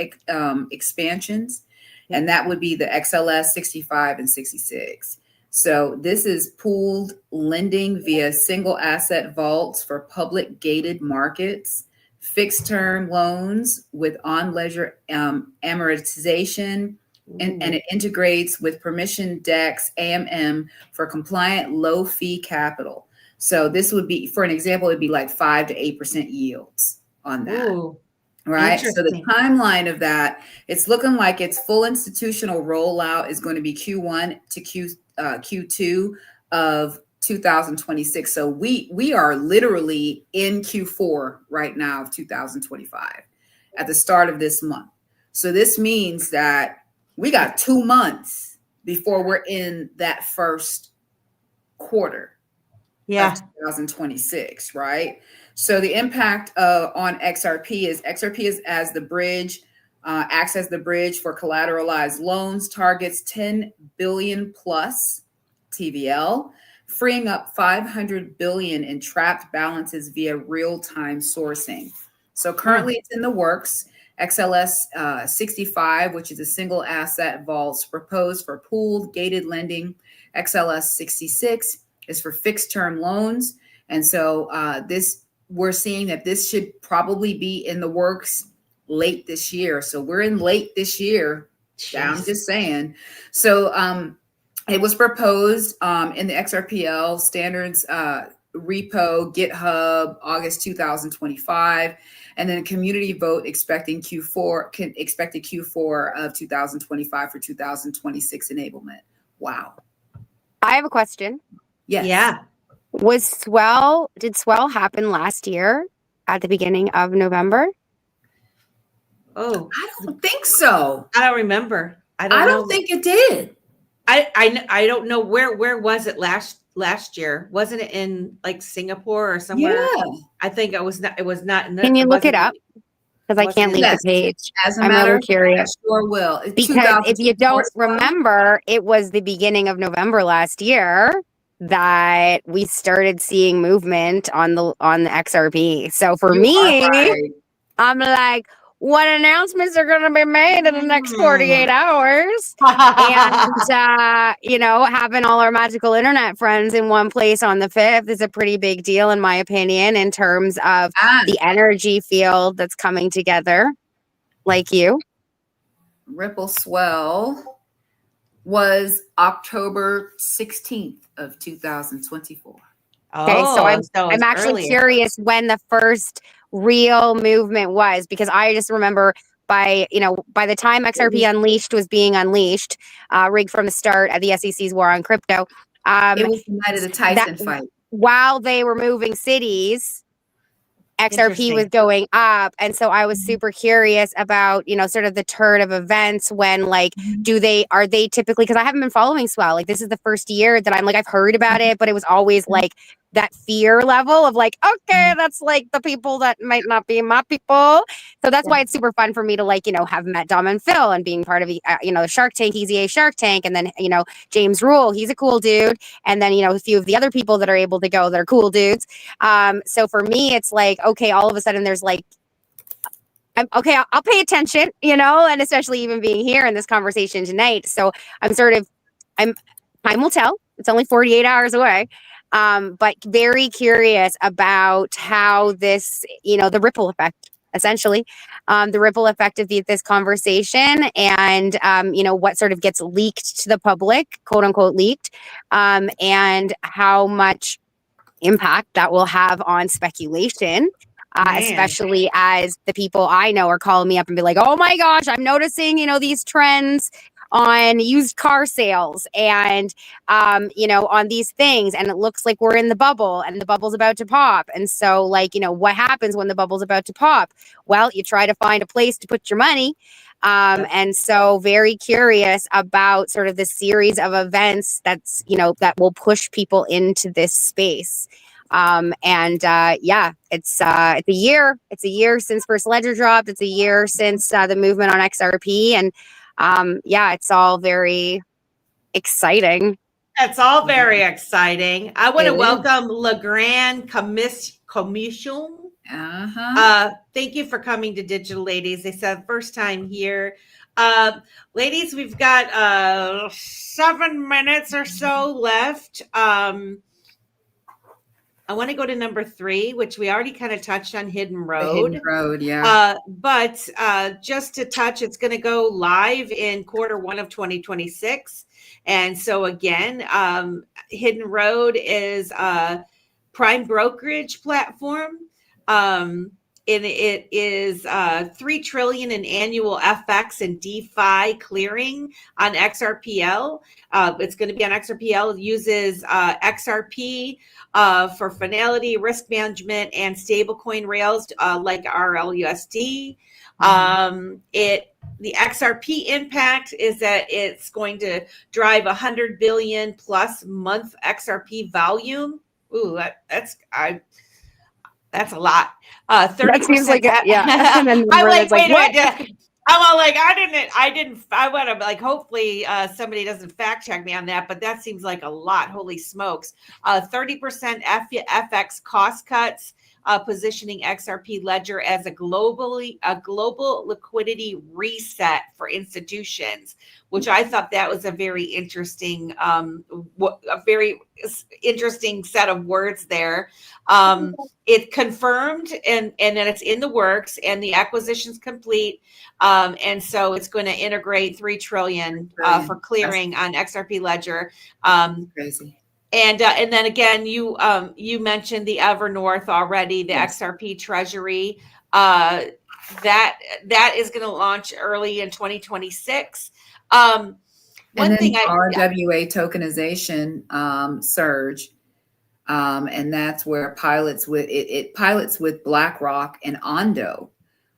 expansions, and that would be the XLS 65 and 66. So this is pooled lending via single asset vaults for public gated markets, fixed term loans with on ledger amortization, and it integrates with permission DEX AMM for compliant low fee capital. So this would be, for an example, it'd be like 5 to 8% yields on that. Ooh, right. So the timeline of that, it's looking like its full institutional rollout is going to be Q1 to Q2 of 2026. So we are literally in Q4 right now of 2025 at the start of this month. So this means that we got 2 months before we're in that first quarter of 2026, right? So the impact on XRP is as the bridge, acts as the bridge for collateralized loans, targets 10 billion plus TVL, freeing up 500 billion in trapped balances via real-time sourcing. So currently it's in the works. XLS 65, which is a single asset vaults proposed for pooled gated lending. XLS 66 is for fixed term loans. And so we're seeing that this should probably be in the works late this year. So we're in late this year. I'm just saying. So it was proposed in the XRPL standards repo, GitHub, August 2025, and then a community vote expected Q4 of 2025 for 2026 enablement. Wow. I have a question. Yes. Yeah. Did Swell happen last year at the beginning of November? Oh, I don't think so. I don't remember. I don't think it did. I don't know where was it last year? Wasn't it in like Singapore or somewhere? Yeah. I think it was not. Can you look it up? Because I can't leave the page. As a matter of fact, I sure will. Because if you don't remember, it was the beginning of November last year that we started seeing movement on the XRP. So for me, I'm like, what announcements are going to be made in the next 48 hours? And, having all our magical internet friends in one place on the 5th is a pretty big deal, in my opinion, in terms of the energy field that's coming together, like you. Ripple Swell was October 16th of 2024. Okay, so I'm actually curious when the first real movement was, because I just remember by the time XRP Unleashed was being unleashed, rigged from the start of the SEC's war on crypto. It was the night of the Tyson fight. While they were moving cities, XRP was going up. And so I was super curious about, sort of the turn of events when are they typically, because I haven't been following Swell. Like this is the first year that I'm like, I've heard about it, but it was always like that fear level of like, okay, that's like the people that might not be my people. So that's why it's super fun for me to have met Dom and Phil and being part of, the Shark Tank, Easy A Shark Tank. And then, James Rule, he's a cool dude. And then, a few of the other people that are able to go that are cool dudes. So for me, it's like, okay, all of a sudden there's like, I'll pay attention, and especially even being here in this conversation tonight. So time will tell. It's only 48 hours away. But very curious about how this, the ripple effect, essentially, the ripple effect of this conversation and, what sort of gets leaked to the public, quote unquote leaked, and how much impact that will have on speculation. Especially as the people I know are calling me up and be like, oh my gosh, I'm noticing, these trends on used car sales and, on these things. And it looks like we're in the bubble and the bubble's about to pop. And so what happens when the bubble's about to pop? Well, you try to find a place to put your money. And so very curious about sort of the series of events that will push people into this space. It's a year. It's a year since First Ledger dropped. It's a year since the movement on XRP, and it's all very exciting. It's all very exciting. I want to welcome Le Grand Commission. Thank you for coming to Digital Ladies. They said first time here. Ladies, we've got 7 minutes or so left. I want to go to number 3, which we already kind of touched on, Hidden Road. Hidden Road, yeah. But just to touch, it's going to go live in Q1 of 2026. And so again, Hidden Road is a prime brokerage platform. And it is $3 trillion in annual FX and DeFi clearing on XRPL. It's going to be on XRPL. It uses XRP for Fidelity, risk management, and stablecoin rails like RLUSD. The XRP impact is that it's going to drive 100 billion plus month XRP volume. Ooh, that's a lot. 30%. That seems like I'm like, wait, I'm all like, I want to like, hopefully somebody doesn't fact check me on that, but that seems like a lot. Holy smokes. 30% FX cost cuts, positioning XRP Ledger as a global liquidity reset for institutions, which I thought that was a very interesting, set of words there. It confirmed and then it's in the works and the acquisition's complete. And so it's going to integrate $3 trillion for clearing on XRP Ledger. Crazy. And then again, you mentioned the Evernorth already, the XRP Treasury. That is going to launch early in 2026. RWA tokenization surge. And that's where it pilots with BlackRock and Ondo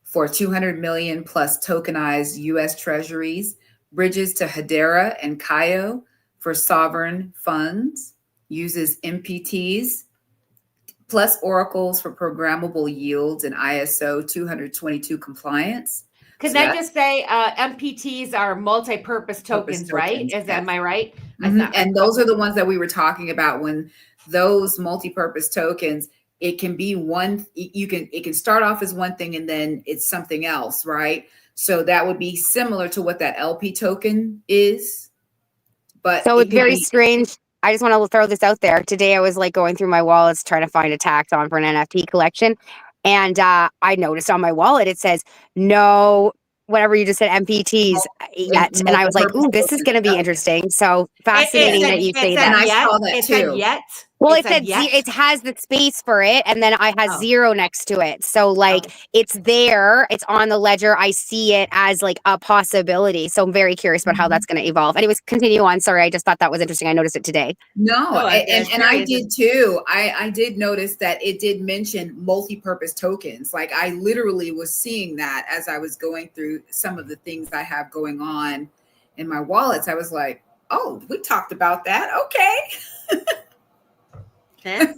for 200 million plus tokenized US treasuries, bridges to Hedera and Kayo for sovereign funds, uses MPTs plus oracles for programmable yields and ISO 222 compliance. Can I just say MPTs are multi-purpose tokens, right? Am I right? Mm-hmm. And those are the ones that we were talking about when those multi-purpose tokens, it can be it can start off as one thing and then it's something else, right? So that would be similar to what that LP token is. But so it's very strange. I just want to throw this out there. Today I was like going through my wallets trying to find a tax on for an NFT collection. And I noticed on my wallet, it says no, whatever you just said, MPTs yet. And I was like, ooh, this is going to be interesting. So fascinating that you say that. I saw that it too. said yet. Well, It it said said yes. it has the space for it, and then I has Oh. 0 next to it. So like it's there, it's on the ledger. I see it as like a possibility. So I'm very curious about how that's going to evolve. Anyways, continue on. Sorry, I just thought that was interesting. I noticed it today. No, No, it's and very I did too. I did notice that it did mention multi-purpose tokens. Like I literally was seeing that as I was going through some of the things I have going on in my wallets. I was like, oh, we talked about that. Okay. Eh?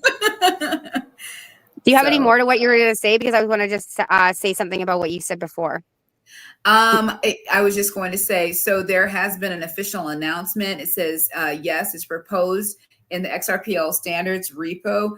Do you have any So, more to what you were going to say? Because I want to just say something about what you said before. I was just going to say, so there has been an official announcement. It says, yes, it's proposed in the XRPL standards repo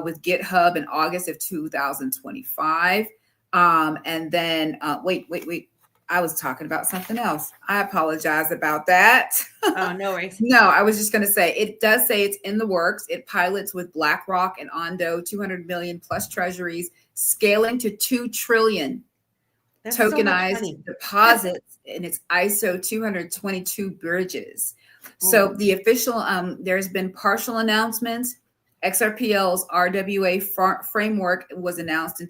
with GitHub in August of 2025. And then, wait. I was talking about something else. I apologize about that. Oh, no worries. No, I was just going to say, it does say it's in the works. It pilots with BlackRock and Ondo, 200 million plus treasuries, scaling to 2 trillion. That's so much Tokenized money. deposits in its ISO 222 bridges. So the official, there's been partial announcements. XRPL's RWA framework was announced in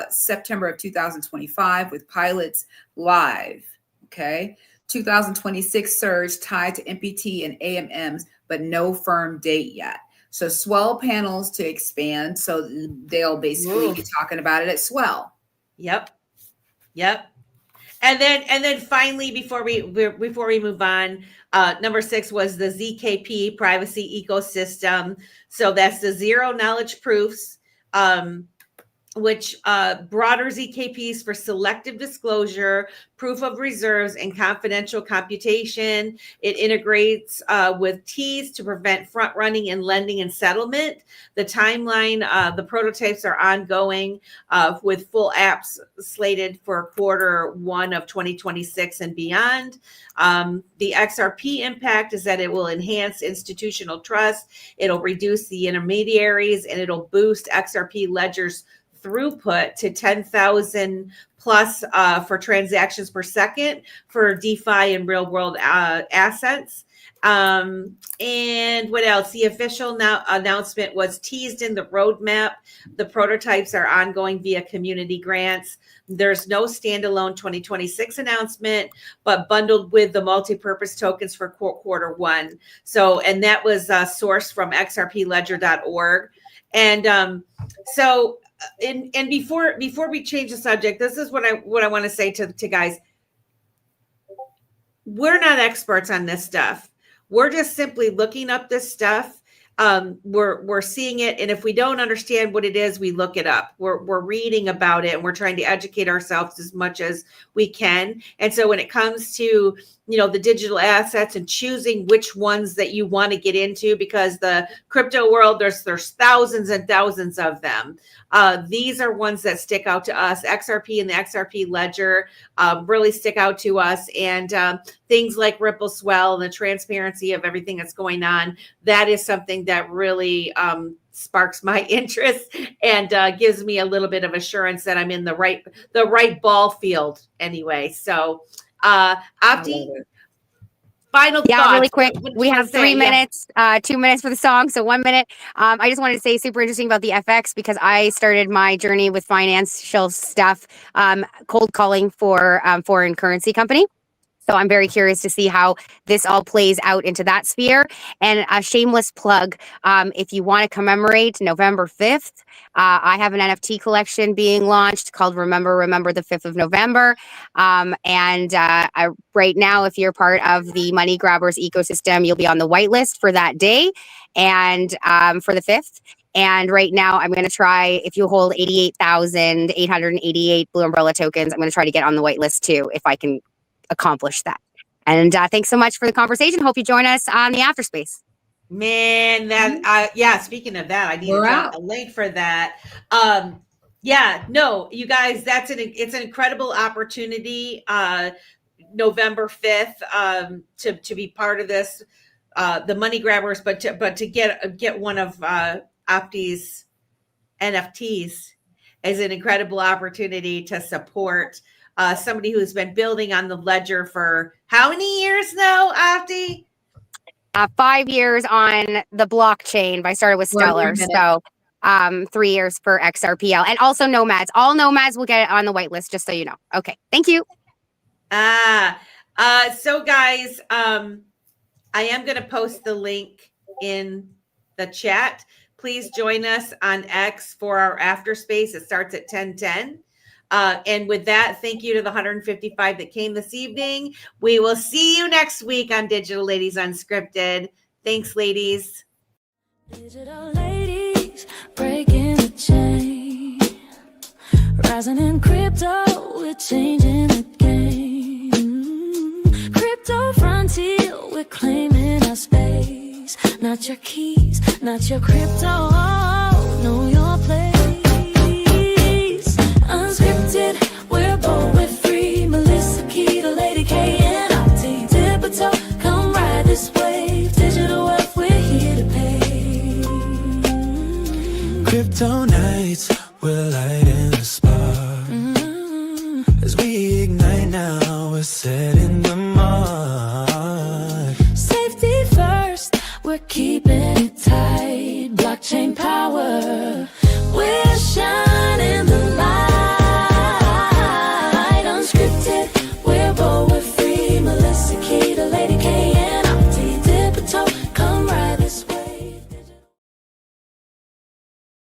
September of 2025 with pilots live. Okay. 2026 surge tied to MPT and AMMs, but no firm date yet. So Swell panels to expand. So they'll basically be talking about it at Swell. Yep. And then finally, before we move on, number 6 was the ZKP privacy ecosystem. So that's the zero knowledge proofs, which broader ZKPs for selective disclosure, proof of reserves, and confidential computation. It integrates with tease to prevent front running in lending and settlement. The timeline, the prototypes are ongoing with full apps slated for Q1 of 2026 and beyond. The XRP impact is that it will enhance institutional trust. It'll reduce the intermediaries, and it'll boost XRP ledgers throughput to 10,000 plus for transactions per second for DeFi and real world assets. And what else? The official announcement was teased in the roadmap. The prototypes are ongoing via community grants. There's no standalone 2026 announcement, but bundled with the multi-purpose tokens for Q1. So, and that was sourced from xrpledger.org. And and before we change the subject, this is what I want to say to guys. We're not experts on this stuff. We're just simply looking up this stuff. We're seeing it, and if we don't understand what it is, we look it up. We're reading about it, and we're trying to educate ourselves as much as we can. And so when it comes to the digital assets and choosing which ones that you want to get into, because the crypto world, there's thousands and thousands of them. These are ones that stick out to us. XRP and the XRP ledger really stick out to us. And things like Ripple Swell and the transparency of everything that's going on, that is something that really sparks my interest and gives me a little bit of assurance that I'm in the right ball field anyway. So Opti, final thoughts. Really quick. We have 3 minutes, 2 minutes for the song. So 1 minute. I just wanted to say super interesting about the FX because I started my journey with financial stuff, cold calling for foreign currency company. So I'm very curious to see how this all plays out into that sphere. And a shameless plug, if you want to commemorate November 5th, I have an NFT collection being launched called Remember the 5th of November. Right now, if you're part of the Money Grabbers ecosystem, you'll be on the whitelist for that day and for the 5th. And right now, I'm going to try, if you hold 88,888 Blue Umbrella tokens, I'm going to try to get on the whitelist too, if I can accomplish that. And thanks so much for the conversation. Hope you join us on the Afterspace. Man, speaking of that, I need to drop a link for that. You guys, it's an incredible opportunity. November 5th to be part of this, the Money Grabbers, but to get one of Opti's NFTs is an incredible opportunity to support somebody who's been building on the ledger for how many years now, Opti? 5 years on the blockchain, but I started with Well, Stellar. wait a So 3 years for XRPL. And also nomads. All nomads will get it on the whitelist, just so you know. Okay. Thank you. So guys, I am going to post the link in the chat. Please join us on X for our after space. It starts at 10:10. And with that, thank you to the 155 that came this evening. We will see you next week on Digital Ladies Unscripted. Thanks, ladies. Digital ladies breaking the chain, rising in crypto, we're changing the game. Crypto frontier, we're claiming our space. Not your keys, not your crypto, know your place. Unscripted, we're bold, we're free. Melissa, Keda, LadyK, and our team. Tiptoe, come ride this wave. Digital wealth, we're here to pay. Crypto nights, we're lighting a spark. As we ignite now, we're setting the mark. Safety first, we're keeping